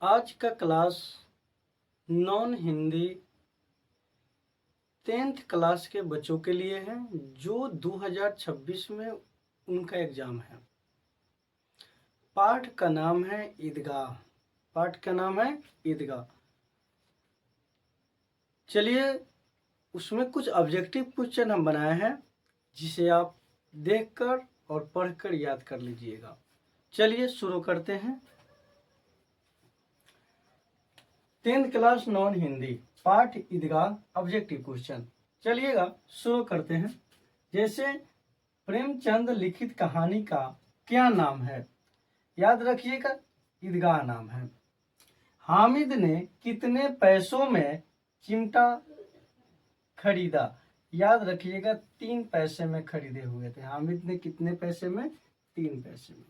आज का class non Hindi 10th class के बच्चों के लिए है जो 2026 में उनका एग्जाम है। पाठ का नाम है ईदगाह। पाठ का नाम है ईदगाह। चलिए, उसमें कुछ ऑब्जेक्टिव क्वेश्चन हम बनाए हैं जिसे आप देखकर और पढ़कर याद कर लीजिएगा। चलिए शुरू करते हैं। 10th क्लास नॉन हिंदी पाठ ईदगाह ऑब्जेक्टिव क्वेश्चन। चलिएगा शुरू करते हैं। जैसे प्रेमचंद लिखित कहानी का क्या नाम है? याद रखिएगा, ईदगाह नाम है। हामिद ने कितने पैसों में चिमटा खरीदा? याद रखिएगा, 3 पैसे में खरीदे हुए थे। हामिद ने कितने पैसे में? 3 पैसे में।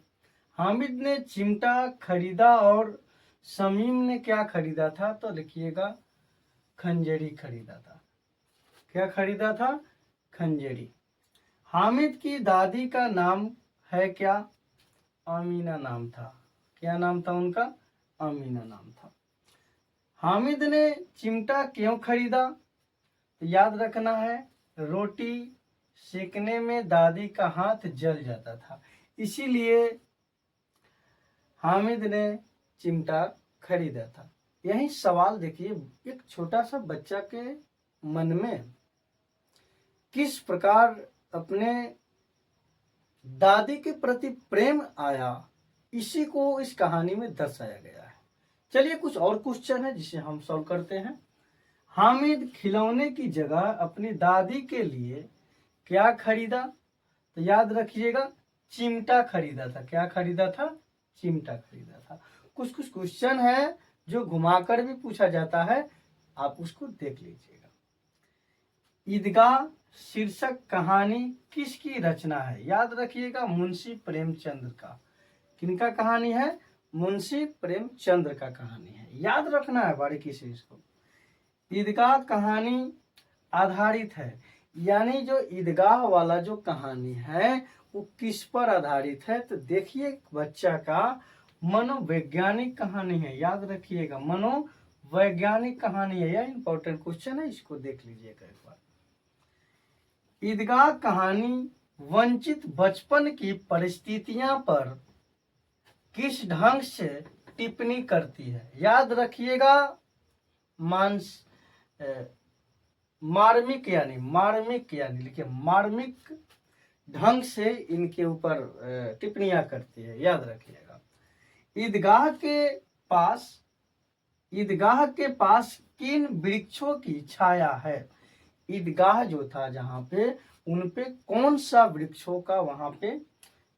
हामिद ने चिमटा खरीदा और शमीम ने क्या खरीदा था? तो लिखिएगा खंजरी खरीदा था। क्या खरीदा था? खंजरी। हामिद की दादी का नाम है क्या? आमीना नाम था। क्या नाम था उनका? आमीना नाम था। हामिद ने चिमटा क्यों खरीदा? तो याद रखना है, रोटी सेकने में दादी का हाथ जल जाता था, इसीलिए हामिद ने चिमटा खरीदा था। यही सवाल देखिए, एक छोटा सा बच्चा के मन में किस प्रकार अपने दादी के प्रति प्रेम आया, इसी को इस कहानी में दर्शाया गया है। चलिए कुछ और क्वेश्चन है जिसे हम सॉल्व करते हैं। हामिद खिलौने की जगह अपनी दादी के लिए क्या खरीदा? तो याद रखिएगा, चिमटा खरीदा था। क्या खरीदा था? चिमटा खरीदा था। कुछ कुछ क्वेश्चन है जो घुमाकर भी पूछा जाता है, आप उसको देख लीजिएगा। ईदगाह शीर्षक कहानी किसकी रचना है? याद रखिएगा, मुंशी प्रेमचंद का। किनका कहानी है? मुंशी प्रेमचंद का कहानी है। याद रखना है बारीकी से इसको। ईदगाह कहानी आधारित है, यानी जो ईदगाह वाला जो कहानी है वो किस पर आधारित है? तो देखिए, बच्चा का मनोवैज्ञानिक कहानी है। याद रखिएगा, मनोवैज्ञानिक कहानी है। यह इंपॉर्टेंट क्वेश्चन है, इसको देख लीजिएगा एक बार। ईदगाह कहानी वंचित बचपन की परिस्थितियां पर किस ढंग से टिप्पणी करती है? याद रखिएगा, मार्मिक यानी लिखिए मार्मिक ढंग से इनके ऊपर टिप्पणियां करती है। याद रखिएगा। ईदगाह के पास किन वृक्षों की छाया है? ईदगाह जो था जहां पे, उन पे कौन सा वृक्षों का वहां पे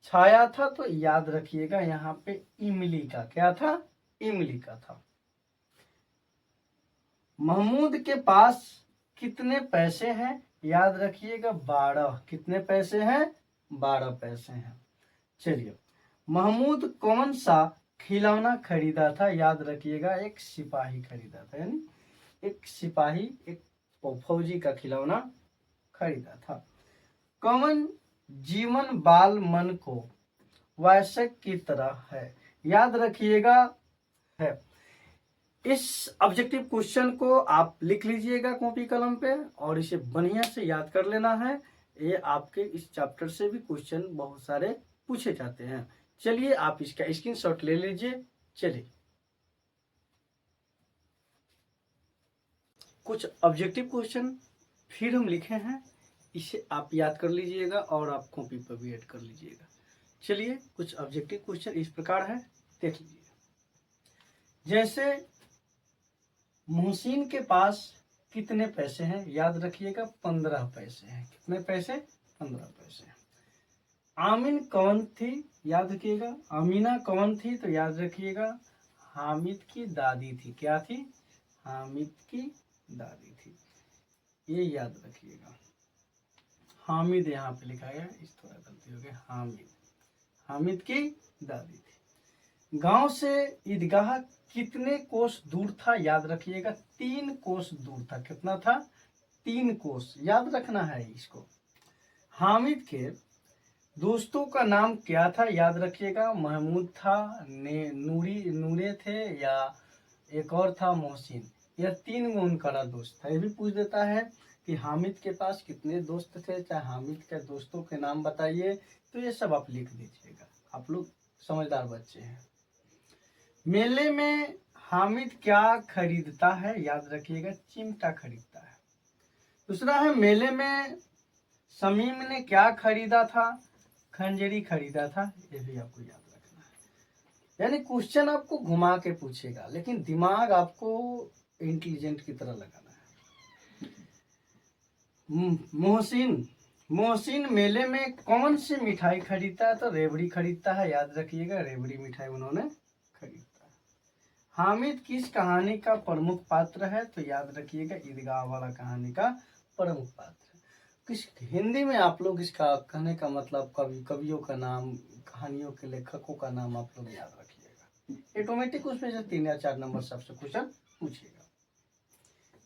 छाया था? तो याद रखिएगा, यहाँ पे इमली का। क्या था? इमली का था। महमूद के पास कितने पैसे हैं? याद रखिएगा, 12। कितने पैसे हैं? 12 पैसे हैं। चलिए, महमूद कौन सा खिलौना खरीदा था? याद रखिएगा, एक सिपाही खरीदा था, यानी एक सिपाही, एक फौजी का खिलौना खरीदा था। कौन जीवन बाल मन को वयस्क की तरह है? याद रखिएगा है। इस ऑब्जेक्टिव क्वेश्चन को आप लिख लीजिएगा कॉपी कलम पे और इसे बढ़िया से याद कर लेना है। ये आपके इस चैप्टर से भी क्वेश्चन बहुत सारे पूछे जाते हैं। चलिए आप इसका स्क्रीनशॉट ले लीजिए। चलिए, कुछ ऑब्जेक्टिव क्वेश्चन फिर हम लिखे हैं, इसे आप याद कर लीजिएगा और आप कॉपी पर भी ऐड कर लीजिएगा। चलिए, कुछ ऑब्जेक्टिव क्वेश्चन इस प्रकार है, देख लीजिए। जैसे मोहसिन के पास कितने पैसे हैं? याद रखिएगा, 15 पैसे हैं। कितने पैसे? 15 पैसे हैं। आमीन कौन थी? याद रखिएगा। आमीना कौन थी? तो याद रखिएगा, हामिद की दादी थी। क्या थी? हामिद की दादी थी। ये याद रखिएगा। हामिद यहाँ पे लिखा गया, इस थोड़ा गलती हो गई। हामिद की दादी थी। गांव से ईदगाह कितने कोस दूर था? याद रखिएगा, 3 कोस दूर था। कितना था? 3 कोस। याद रखना है इसको। हामिद के दोस्तों का नाम क्या था? याद रखिएगा, महमूद था, नूरे थे या एक और था मोहसिन। यह 3 उनका दोस्त था। ये भी पूछ देता है कि हामिद के पास कितने दोस्त थे, चाहे हामिद के दोस्तों के नाम बताइए, तो ये सब आप लिख दीजिएगा। आप लोग समझदार बच्चे हैं। मेले में हामिद क्या खरीदता है, याद रखिएगा, चिमटा खरीदता है। दूसरा है मेले में समीम ने क्या खरीदा था, खंजरी खरीदा था। ये भी आपको याद रखना है। यानी क्वेश्चन आपको घुमा के पूछेगा, लेकिन दिमाग आपको इंटेलिजेंट की तरह लगाना है। मोहसिन मेले में कौन सी मिठाई खरीदता है, तो रेवड़ी खरीदता है। याद रखिएगा, रेवड़ी मिठाई उन्होंने खरीदता है। हामिद किस कहानी का प्रमुख पात्र है, तो याद रखिएगा, ईदगाह वाला कहानी का प्रमुख पात्र है। किस हिंदी में आप लोग इसका कहने का मतलब कवियों का नाम, कहानियों के लेखकों का नाम आप लोग याद रखिएगा। ऑटोमेटिक उसमें से 3 या 4 नंबर सबसे क्वेश्चन पूछिएगा।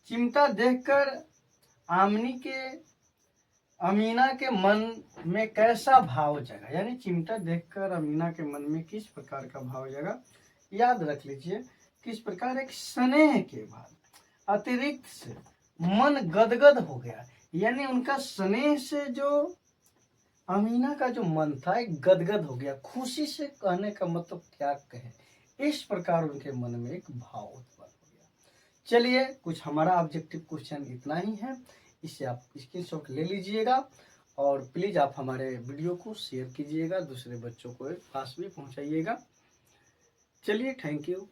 चिमटा देखकर अमीना के मन में कैसा भाव जगा, यानी चिमटा देखकर अमीना के मन में किस प्रकार का भाव जगा, याद रख लीजिए, किस प्रकार, एक स्नेह के भाव अतिरिक्त से मन गदगद हो गया। यानी उनका स्नेह से जो अमीना का जो मन था एक गदगद हो गया, खुशी से, कहने का मतलब क्या कहे, इस प्रकार उनके मन में एक भाव उत्पन्न हो गया। चलिए, कुछ हमारा ऑब्जेक्टिव क्वेश्चन इतना ही है, इसे आप स्क्रीनशॉट ले लीजिएगा और प्लीज़ आप हमारे वीडियो को शेयर कीजिएगा, दूसरे बच्चों को पास भी पहुंचाइएगा। चलिए, थैंक यू।